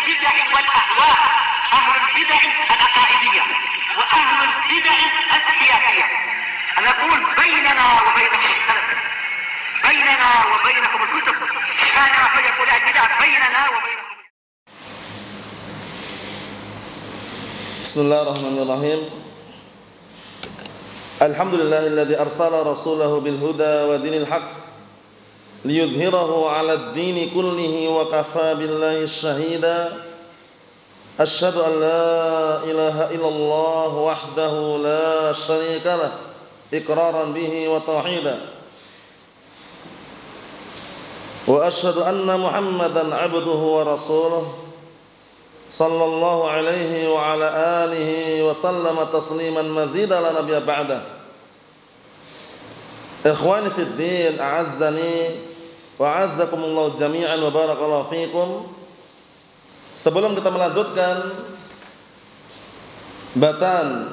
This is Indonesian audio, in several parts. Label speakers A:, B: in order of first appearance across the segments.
A: البدع والأهواء، أهل البدع العقائدية وأهل البدع السياسية. أنا أقول بيننا وبينكم السلف، بيننا وبينكم الكتب، كان فيقول البدع بيننا وبينكم.
B: Bismillahirrahmanirrahim. Alhamdulillahilladzi arsala rasulahu bil huda wa dinil haq liyudhhirahu 'alad dini kullihi wa kafa billahi syahida. Asyhadu an la ilaha illallah wahdahu la syarika lah iqraran bihi wa tauhida. Wa asyhadu anna Muhammadan 'abduhu wa rasuluhu sallallahu alaihi wa ala alihi wa sallama tasliman mazida la nabiyya ba'da. Ikhwani fid din, a'azzani wa a'azzakumullah jami'an wa barakallahu fikum. Sebelum kita melanjutkan bacaan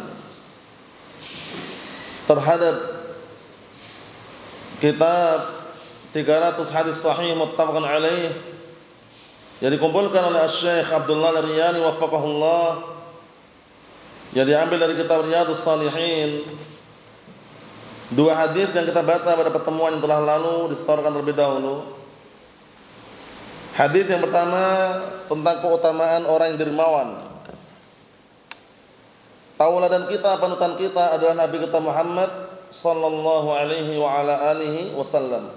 B: terhadap kitab 300 hadis sahih muttafaqun alaih yang dikumpulkan oleh Syekh Abdullah Al-Riyani waffaqahullah, yang diambil dari kitab Riyadhus Shalihin. Dua hadis yang kita baca pada pertemuan yang telah lalu disetorkan terlebih dahulu. Hadis yang pertama tentang keutamaan orang yang dermawan. Tauladan kita, panutan kita adalah Nabi kita Muhammad sallallahu alaihi wa ala alihi wasallam.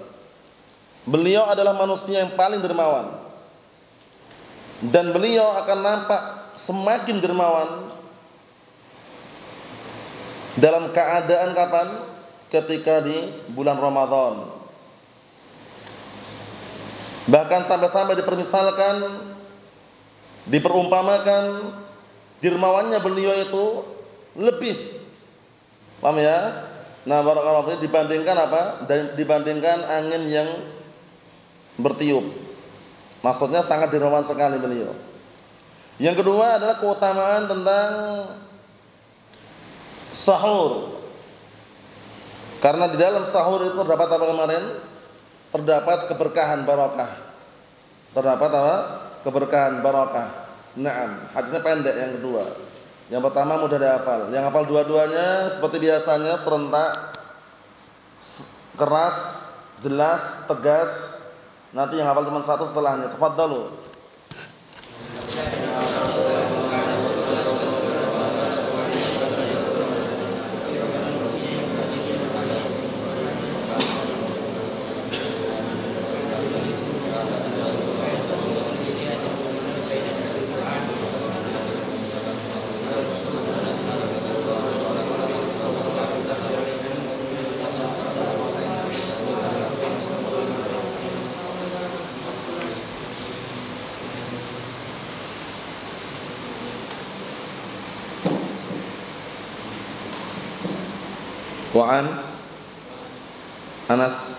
B: Beliau adalah manusia yang paling dermawan. Dan beliau akan nampak semakin dermawan dalam keadaan kapan? Ketika di bulan Ramadan. Bahkan sampai-sampai dipermisalkan, diperumpamakan dermawannya beliau itu lebih, paham ya? Nah, barakallahu fiik, dibandingkan apa? Dibandingkan angin yang bertiup. Maksudnya sangat dermawan sekali beliau. Yang kedua adalah keutamaan tentang sahur. Karena di dalam sahur itu terdapat apa kemarin? Terdapat keberkahan barakah. Terdapat apa? Keberkahan barakah. Naam, hadisnya pendek yang kedua. Yang pertama mudah dihafal. Yang hafal dua-duanya seperti biasanya serentak, keras, jelas, tegas. Nanti yang hafal cuma satu setelahnya. Tafadhalu. Wa'an Anas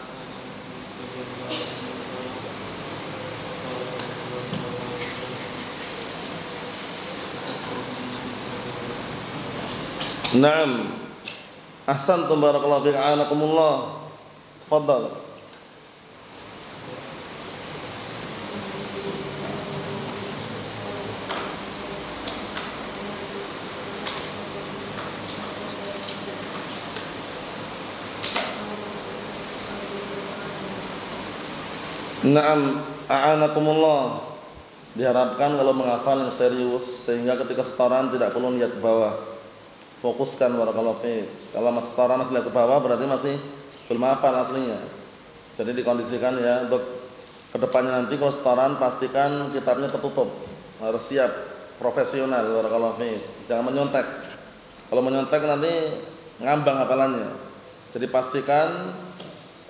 B: Naam, ahsantum barakallahu fiik, a'anakumullah. Tafadhal. Naam, a'anakumullah. Diharapkan kalau menghafal yang serius sehingga ketika setoran tidak perlu lihat ke bawah. Fokuskan barakallahu fiik. Kalau mas setoran masih lihat ke bawah berarti masih belum hafal aslinya. Jadi dikondisikan ya untuk kedepannya nanti kalau setoran pastikan kitabnya tertutup. Harus siap, profesional barakallahu fiik. Jangan menyontek. Kalau menyontek nanti ngambang hafalannya. Jadi pastikan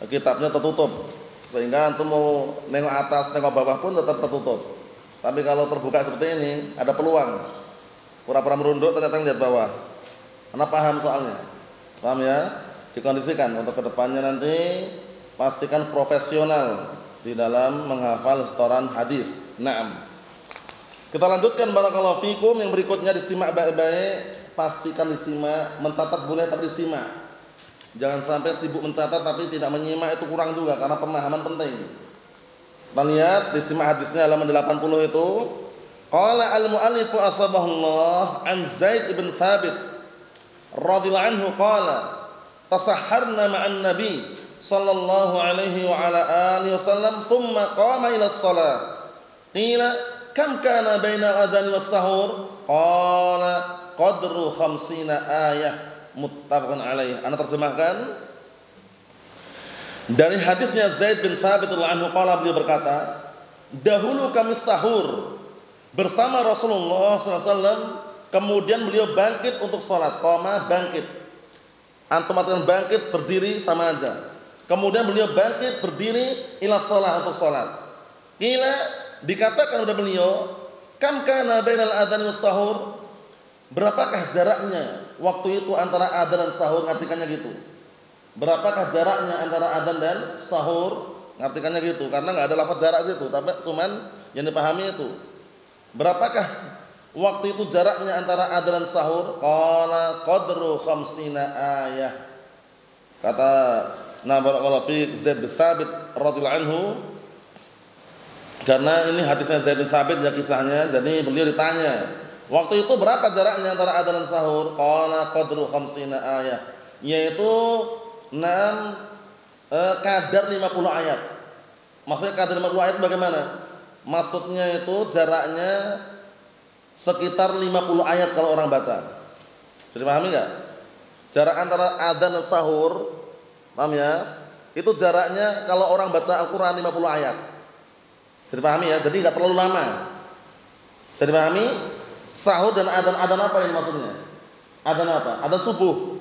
B: kitabnya tertutup. Sehingga antum mau nengok atas, nengok bawah pun tetap tertutup. Tapi kalau terbuka seperti ini, ada peluang. Pura-pura merunduk ternyata lihat bawah. Karena paham soalnya. Paham ya? Dikondisikan untuk kedepannya nanti pastikan profesional di dalam menghafal setoran hadis. Naam. Kita lanjutkan barakallahu fikum, yang berikutnya disimak baik-baik, pastikan disimak, mencatat boleh tapi disimak. Jangan sampai sibuk mencatat tapi tidak menyimak, itu kurang juga karena pemahaman penting. Kita lihat disimak hadisnya halaman 80 itu. Qala al-mu'allifu asbahullah an Zaid ibn Thabit radhiyallahu anhu qala tasahharna ma'an nabi sallallahu alaihi wa ala alihi wasallam thumma qama ila as-salah qila kam kana baina al-adhan was-sahur qala qadru 50 ayah muttafaqun alaih. Ana terjemahkan dari hadisnya Zaid bin Thabit radhiyallahu anhu qala, beliau berkata, dahulu kami sahur bersama Rasulullah SAW, kemudian beliau bangkit untuk sholat. Qoma, bangkit. Antum artikan bangkit, berdiri sama aja. Kemudian beliau bangkit, berdiri ila sholat, untuk sholat. Qila, dikatakan oleh beliau, kam kana bainal adzan was sahur, berapakah jaraknya waktu itu antara adzan dan sahur, ngartikannya gitu. Berapakah jaraknya antara adzan dan sahur, ngartikannya gitu. Karena enggak ada lafaz jarak situ, tapi cuman yang dipahami itu. Berapakah waktu itu jaraknya antara adzan dan sahur? Qala qadru 50 ayah. Kata barakallahu fiik Zaid bin Thabit radhiyallahu anhu, karena ini hadisnya Zaid bin Thabit ya kisahnya, jadi beliau ditanya, waktu itu berapa jaraknya antara adzan dan sahur? Qala qadru 50 ayah, yaitu kadar 50 ayat. Maksudnya kadar 50 ayat bagaimana? Maksudnya itu jaraknya sekitar 50 ayat kalau orang baca. Jadi pahami enggak? Jarak antara adzan dan sahur, paham ya? Itu jaraknya kalau orang baca Al-Qur'an 50 ayat. Jadi pahami ya? Jadi enggak terlalu lama. Jadi pahami? Sahur dan adzan apa ini maksudnya? Adzan apa? Adzan subuh.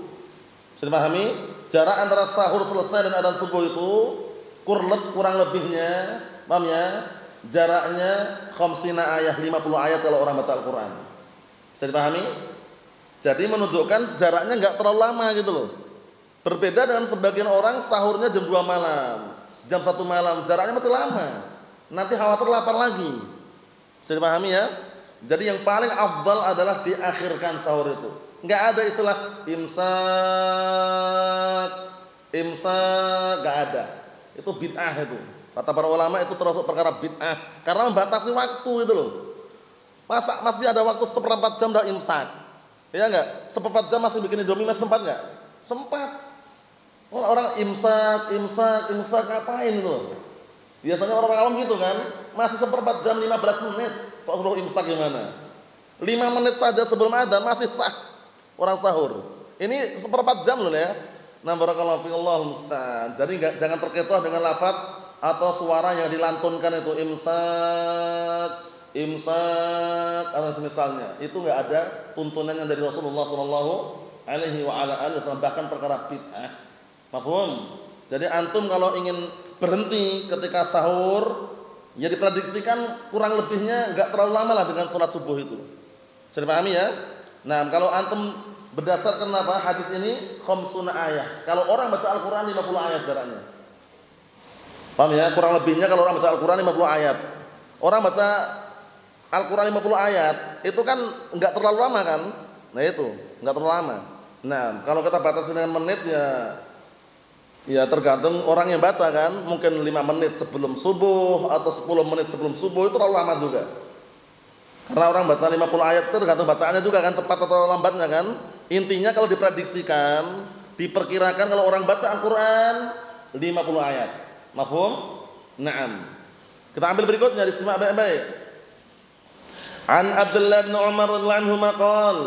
B: Jadi pahami? Jarak antara sahur selesai dan adzan subuh itu kurang lebihnya, paham ya? Jaraknya 50 ayat, 50 ayat kalau orang baca Al-Qur'an. Bisa dipahami? Jadi menunjukkan jaraknya enggak terlalu lama gitu loh. Berbeda dengan sebagian orang sahurnya jam 2 malam, jam 1 malam, jaraknya masih lama. Nanti khawatir lapar lagi. Bisa dipahami ya? Jadi yang paling afdal adalah diakhirkan sahur itu. Enggak ada istilah imsak, enggak ada. Itu bid'ah itu. Kata para ulama itu termasuk perkara bid'ah karena membatasi waktu itu loh. Masa masih ada waktu seperempat jam dah imsak? Ya enggak? Seperempat jam masih bikin Indomie, masih sempat enggak? Sempat. Orang imsak ngapain itu loh? Biasanya orang awam gitu kan, masih seperempat jam 15 menit kok suruh imsak gimana? 5 menit saja sebelum adzan masih sah orang sahur. Ini seperempat jam loh ya. Nah, barakallahu fiikum, Allahul musta'an. Jadi jangan terkecoh dengan lafaz atau suara yang dilantunkan itu imsak atau semisalnya. Itu enggak ada tuntunannya dari Rasulullah sallallahu alaihi wasallam, bahkan perkara bid'ah. Mafhum? Jadi antum kalau ingin berhenti ketika sahur, ya diprediksikan kurang lebihnya enggak terlalu lama lah dengan salat subuh itu. Bisa dipahami ya? Nah, kalau antum berdasarkan apa hadis ini 50 ayat. Kalau orang baca Al-Qur'an 50 ayat jaraknya. Paham ya? Kurang lebihnya kalau orang baca Al-Qur'an 50 ayat. Orang baca Al-Qur'an 50 ayat, itu kan enggak terlalu lama kan? Nah itu, enggak terlalu lama. Nah, kalau kita batasi dengan menit ya tergantung orang yang baca kan. Mungkin 5 menit sebelum subuh atau 10 menit sebelum subuh itu terlalu lama juga. Karena orang baca 50 ayat itu tergantung bacaannya juga kan, cepat atau lambatnya kan. Intinya kalau diprediksikan, diperkirakan kalau orang baca Al-Qur'an 50 ayat. Mafhum? Naam. Kita ambil berikutnya, disimak baik-baik. An Abdullah bin Umar radhiyallahu anhu maqal,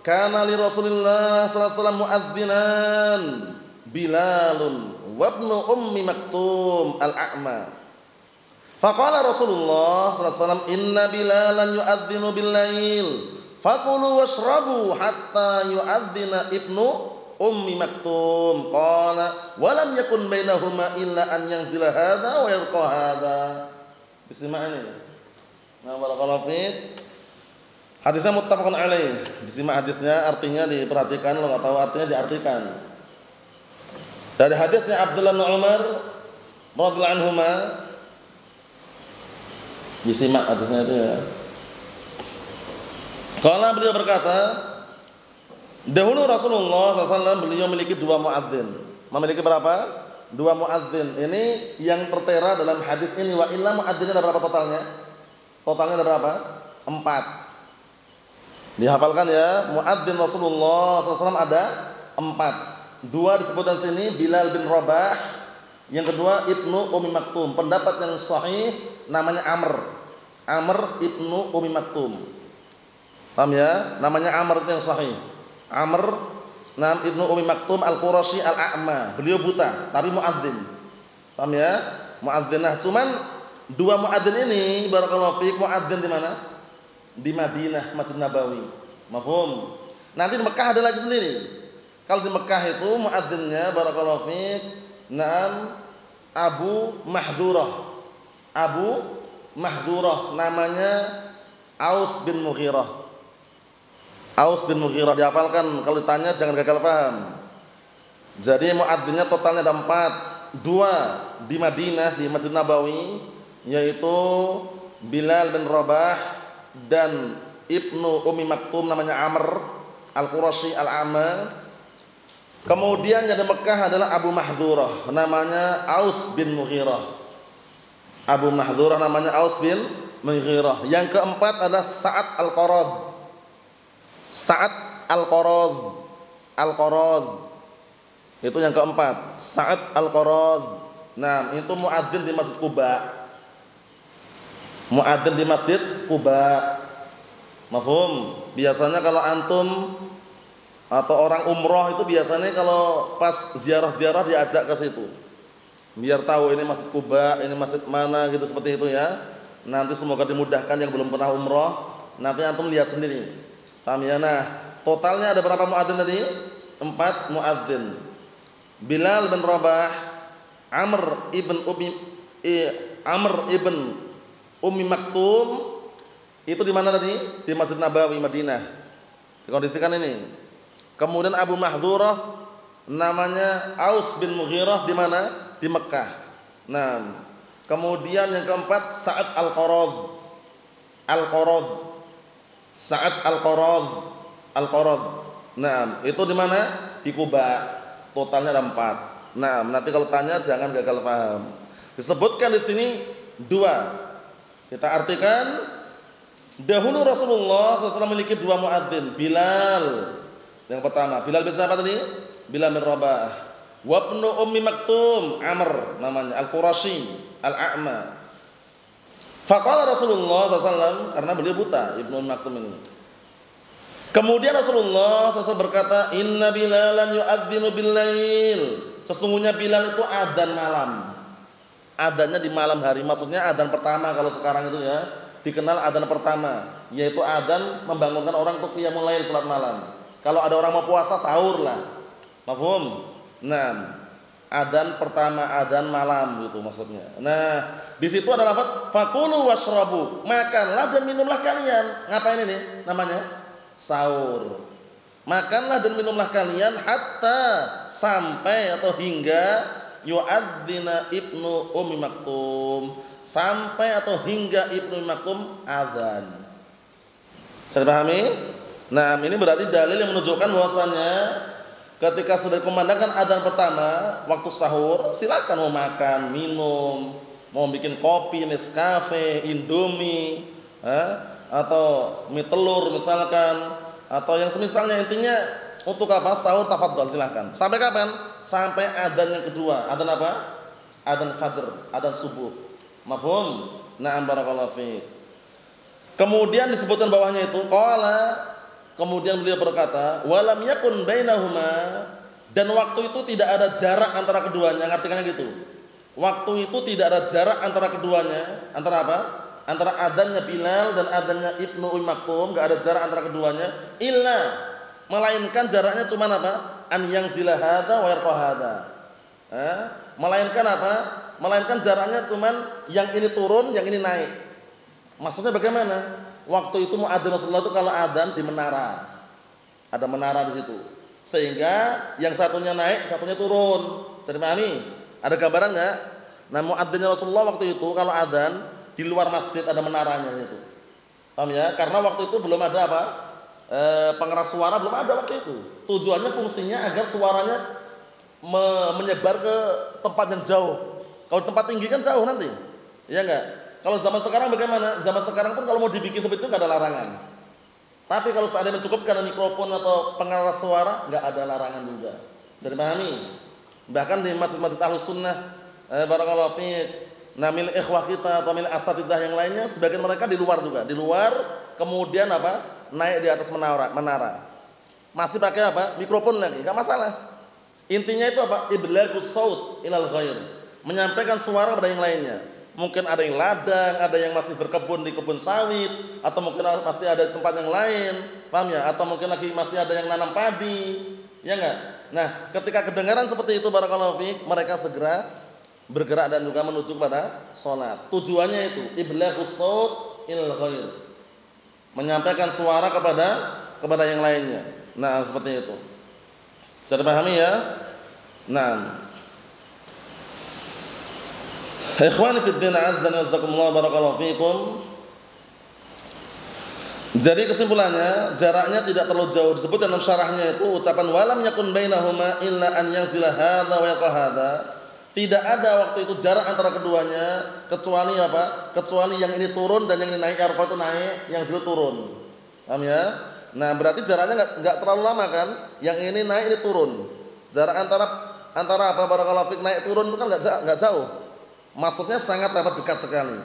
B: kana li Rasulillah sallallahu alaihi wasallam muadzinan Bilalun wa ibnu Ummi Maktum al-A'ma. Faqala Rasulullah sallallahu alaihi wasallam, inna Bilalan yu'adzinu bil-lail, fakulu washrabu hatta yu'adzina ibnu Ummi Maktum. Qala wa lam yakun bainahuma illa an yanzila hadza wa yalqa hadza. Bismillahirrahmanirrahim. Nah, barakallahu fiik. Hadisnya muttafaqun alaih. Disimak hadisnya, artinya diperhatikan, kalau enggak tahu artinya diartikan. Dari hadisnya Abdullah bin Umar radhiyallahu anhuma. Disimak hadisnya itu ya. Qala, beliau berkata, dahulu Rasulullah SAW beliau memiliki 2 muadzin. Memiliki berapa? 2 muadzin. Ini yang tertera dalam hadis ini. Wa illa muadzin ada berapa totalnya? Totalnya ada berapa? 4. Dihafalkan ya, muadzin Rasulullah SAW ada 4. 2 disebutkan sini Bilal bin Rabah, yang kedua Ibnu Ummi Maktum. Pendapat yang sahih namanya Amr Ibnu Ummi Maktum. Paham ya? Namanya Amr itu yang sahih. Amr Ibnu Ummi Maktum Al-Qurasyi Al-A'ma. Beliau buta tapi muadzin. Paham ya? Muadzin. Nah, cuman 2 muadzin ini barakallahu fiik, muadzin di mana? Di Madinah, Masjid Nabawi. Mafhum? Nanti di Mekah ada lagi sendiri. Kalau di Mekah itu muadzinnya barakallahu fiik, Abu Mahdurah namanya Aus bin Mughirah. Dihafalkan, kalau ditanya jangan gagal paham. Jadi muadzinnya totalnya ada 4. 2 di Madinah di Masjid Nabawi, yaitu Bilal bin Rabah dan Ibnu Ummi Maktum namanya Amr Al-Qurasyi Al-A'ma. Kemudian yang di Mekah adalah Abu Mahdurah namanya Aus bin Mughirah. Yang keempat adalah Sa'ad Al-Qarad. Itu yang keempat, Sa'ad Al-Qarad. Nah, itu muadzin di Masjid Quba. Mafhum? Biasanya kalau antum atau orang umroh itu biasanya kalau pas ziarah-ziarah diajak ke situ. Biar tahu ini Masjid Quba, ini masjid mana gitu, seperti itu ya. Nanti semoga dimudahkan yang belum pernah umroh, nanti antum lihat sendiri. Paham ya? Nah, totalnya ada berapa muadzin tadi? 4 muadzin. Bilal bin Rabah, Amr ibn Ummi Maktum, itu di mana tadi? Di Masjid Nabawi Madinah. Dikondisikan ini. Kemudian Abu Mahdurah namanya Aus bin Mughirah di mana? Di Mekah. Nah, kemudian yang keempat Sa'ad Al-Qarad. Nah, itu di mana? Di Kuba. Totalnya ada 4. Nah, nanti kalau tanya jangan gagal paham. Disebutkan di sini 2. Kita artikan, dahulu Rasulullah SAW memiliki 2 muadzin. Bilal yang pertama, Bilal bin siapa tadi? Bilal bin Rabah. Wa Ibnu Ummi Maktum, Amr namanya Al-Qurasyi Al-A'ma. Faqala Rasulullah SAW, karena beliau buta, Ibnu Ummi Maktum ini. Kemudian Rasulullah SAW berkata, Inna Bilalan yu'adzinu bil-lail. Sesungguhnya Bilal itu adzan malam. Adzannya di malam hari, maksudnya adzan pertama kalau sekarang itu ya, dikenal adzan pertama, yaitu adzan membangunkan orang untuk qiyamul lail, salat malam. Kalau ada orang mau puasa sahur lah. Mafhum? Nah, adzan pertama, adzan malam gitu maksudnya. Nah, di situ ada lafaz fakulu washrabu, makanlah dan minumlah kalian. Ngapain ini? Namanya sahur. Makanlah dan minumlah kalian hatta sampai atau hingga yu'adzina Ibnu Ummi Maktum, sampai atau hingga Ibnu Ummi Maktum adzan. Saya pahami? Nah, ini berarti dalil yang menunjukkan bahwasannya ketika sudah dikumandangkan adzan pertama waktu sahur, silakan mau makan, minum, mau bikin kopi, Nescafe, Indomie, atau mie telur misalkan, atau yang semisalnya, intinya untuk apa? Sahur tafadhol silahkan. Sampai kapan? Sampai adzan yang kedua. Adzan apa? Adzan fajr, adzan subuh. Mafhum? Na'am barakallahu fiik. Kemudian disebutkan bawahnya itu qala, kemudian beliau berkata, "Walam yakun bainahuma", dan waktu itu tidak ada jarak antara keduanya. Artinya gitu. Waktu itu tidak ada jarak antara keduanya. Antara apa? Antara adzannya Bilal dan adzannya Ibnu Ummi Maktum, enggak ada jarak antara keduanya, melainkan jaraknya cuma apa? An yang zilahada wa yarqahada. Melainkan apa? Melainkan jaraknya cuma yang ini turun, yang ini naik. Maksudnya bagaimana? Waktu itu muadzin Rasulullah itu kalau adzan di menara. Ada menara di situ. Sehingga yang satunya naik, satunya turun. Bisa dipahami? Ada gambaran enggak? Nah, muadzinnya Rasulullah waktu itu kalau adzan di luar masjid ada menaranya itu. Paham ya? Karena waktu itu belum ada apa? Pengeras suara belum ada waktu itu. Tujuannya fungsinya agar suaranya menyebar ke tempat yang jauh. Kalau tempat tinggi kan jauh nanti, ya enggak? Kalau zaman sekarang bagaimana? Zaman sekarang pun kalau mau dibikin seperti itu nggak ada larangan. Tapi kalau seandainya mencukupkan mikrofon atau pengeras suara, nggak ada larangan juga. Bisa dipahami? Bahkan di masjid-masjid Ahlus Sunnah, barakallahu fiik, namil ikhwah kita atau milik asatidah yang lainnya, sebagian mereka di luar juga. Di luar, kemudian apa? Naik di atas menara. Masih pakai apa? Mikrofon lagi, nggak masalah. Intinya itu apa? Iblaghus shaut ilal ghair. Menyampaikan suara kepada yang lainnya. Mungkin ada yang ladang, ada yang masih berkebun di kebun sawit, atau mungkin masih ada di tempat yang lain, paham ya? Atau mungkin lagi masih ada yang nanam padi, ya enggak? Nah, ketika kedengaran seperti itu barakallahu fiik, mereka segera bergerak dan juga menuju kepada salat. Tujuannya itu iblaghus shaut ilal ghair. Menyampaikan suara kepada yang lainnya. Nah, seperti itu. Bisa dipahami ya? Nah, ikhwani fid din azza wa jazakumullah barakallahu fikum. Jadi kesimpulannya, jaraknya tidak terlalu jauh. Disebut dalam syarahnya itu ucapan walam yakun bainahuma illa an yanzila hadza wa yaqa hadza. Tidak ada waktu itu jarak antara keduanya kecuali apa? Kecuali yang ini turun dan yang ini naik, arfa itu naik, yang situ turun. Paham ya? Nah, berarti jaraknya enggak terlalu lama kan? Yang ini naik, ini turun. Jarak antara apa barakallahu fik naik turun itu kan enggak jauh. Maksudnya sangat dekat sekali.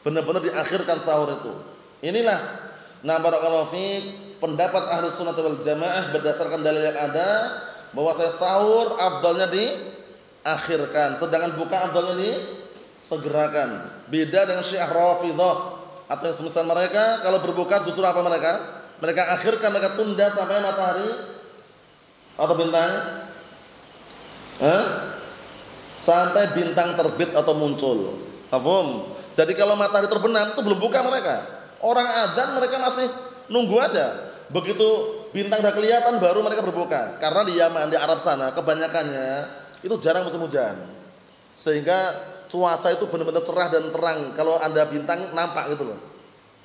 B: Benar-benar diakhirkan sahur itu. Inilah barakallahu fik pendapat Ahlus Sunnah wal Jamaah berdasarkan dalil yang ada bahwa sahur afdalnya diakhirkan, sedangkan buka afdalnya disegerakan. Beda dengan Syiah Rafidhah atau yang semisal mereka, kalau berbuka justru apa mereka? Mereka akhirkan, mereka tunda sampai matahari atau bintang sampai bintang terbit atau muncul. Paham? Jadi kalau matahari terbenam itu belum buka mereka. Orang adzan mereka masih nunggu aja. Begitu bintang udah kelihatan baru mereka berbuka. Karena di Yaman, di Arab sana kebanyakannya itu jarang musim hujan. Sehingga cuaca itu benar-benar cerah dan terang. Kalau Anda bintang nampak gitu loh.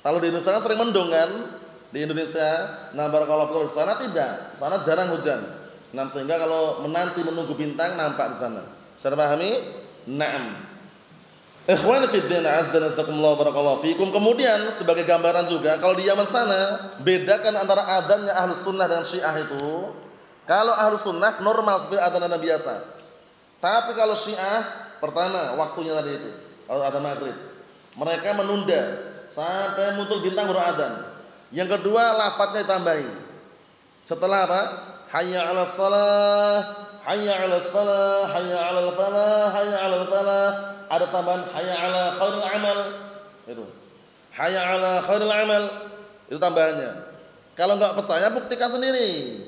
B: Kalau di Indonesia sering mendung kan? Di Indonesia, barakallahu fikum, di sana tidak. Di sana jarang hujan. Sehingga kalau menunggu bintang nampak di sana. Bisa dipahami? Naam. Ikhwani fid din azza wa jazakumullah barakallahu fikum. Kemudian sebagai gambaran juga kalau di Yaman sana bedakan antara adzannya Ahlus Sunnah dengan Syiah itu. Kalau Ahlus Sunnah normal seperti adzan biasa. Tapi kalau Syiah pertama waktunya tadi itu, kalau adzan maghrib, mereka menunda sampai muncul bintang baru adzan. Yang kedua lafadznya ditambahi. Setelah apa? Hayya 'alas shalah, hayya 'alas shalah, hayya 'alal falah, hayya 'alal falah. Ada tambahan hayya 'ala khairil amal. Itu. Hayya 'ala khairil amal. Itu tambahannya. Kalau enggak percaya buktikan sendiri.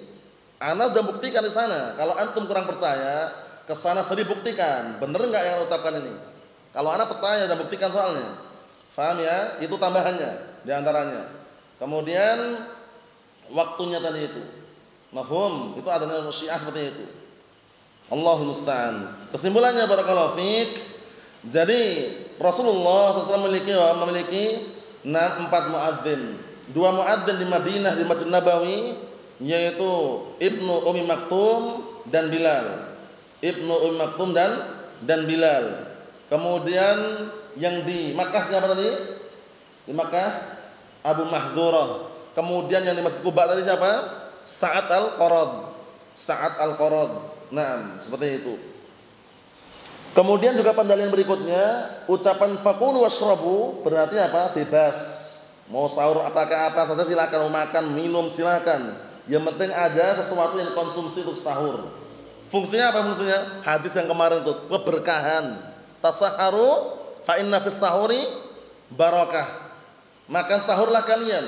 B: Ana sudah buktikan di sana. Kalau antum kurang percaya, ke sana sendiri buktikan. Benar enggak yang ucapkan ini? Kalau ana percaya dan buktikan soalnya. Faham ya? Itu tambahannya di antaranya. Kemudian waktunya tadi itu. Mafhum? Itu adanya Syiah seperti itu. Allahul musta'an. Kesimpulannya barakallahu fiik. Jadi Rasulullah SAW memiliki 4 muadzin. 2 muadzin di Madinah di Masjid Nabawi, yaitu Ibnu Ummi Maktum dan Bilal. Ibnu Ummi Maktum dan Bilal. Kemudian yang di Makkah siapa tadi? Di Makkah Abu Mahdhurah. Kemudian yang di Masjid Quba tadi siapa? Sa'ad al-Qarad. Sa'ad al-Qarad. Nah, seperti itu. Kemudian juga pendalilan berikutnya, ucapan fakulu washrabu berarti apa? Bebas. Mau sahur apakah apa saja silakan, mau makan, minum silakan. Yang penting ada sesuatu yang dikonsumsi untuk sahur. Fungsinya apa fungsinya? Hadis yang kemarin itu, keberkahan. Tasaharu fa inna fis sahuri barakah. Makan sahurlah kalian,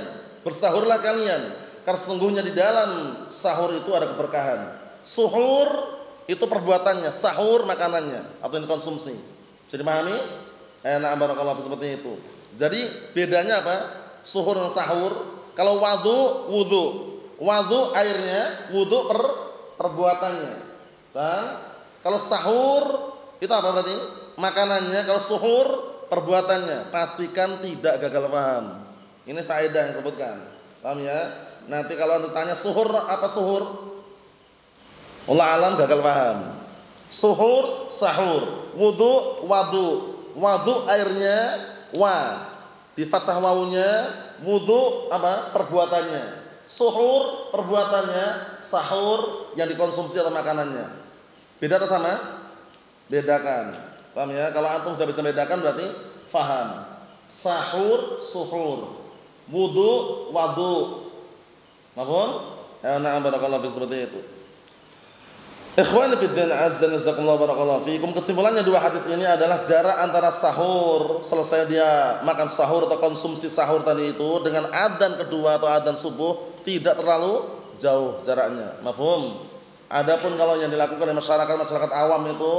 B: bersahurlah kalian, karena sesungguhnya di dalam sahur itu ada keberkahan. Suhur itu perbuatannya, sahur makanannya atau yang dikonsumsi. Jadi pahami? Enak barakallahu seperti itu. Jadi bedanya apa? Suhur dan sahur. Kalau wudu airnya, wudu perbuatannya. Dan kalau sahur itu apa berarti? Makanannya. Kalau suhur perbuatannya. Pastikan tidak gagal paham. Ini faedah yang disebutkan. Paham ya? Nanti kalau Anda tanya suhur apa suhur? Allah alam gagal paham. Suhur, sahur, wudu, wadu airnya, wa. Di fathah wawunya wudu apa? Perbuatannya. Suhur perbuatannya, sahur yang dikonsumsi atau makanannya. Beda atau sama? Bedakan. Paham ya? Kalau antum sudah bisa bedakan berarti faham. Sahur, suhur. Wudu, wadu. Mahfum? Ya, na'am barakallahu fiik, seperti itu. Ikhwani fid din, azza wa jazakumullah barakallahu fiikum. Kesimpulannya dua hadis ini adalah jarak antara sahur, selesai dia makan sahur atau konsumsi sahur tadi itu dengan adzan kedua atau adzan subuh tidak terlalu jauh jaraknya. Mafhum? Adapun kalau yang dilakukan oleh masyarakat awam itu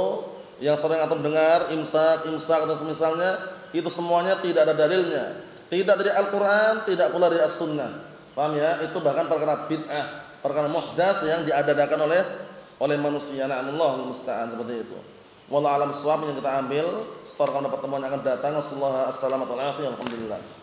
B: yang sering antum dengar imsak atau semisalnya, itu semuanya tidak ada dalilnya. Tidak dari Al-Qur'an, tidak pula dari As-Sunnah. Paham ya? Itu bahkan perkara bid'ah, perkara muhdats yang diadakan oleh manusia. Na'amullah musta'an, seperti itu. Wallahu a'lam bishawab. Yang kita ambil setor pada pertemuan yang akan datang. Assalamualaikum warahmatullahi wabarakatuh. Alhamdulillah.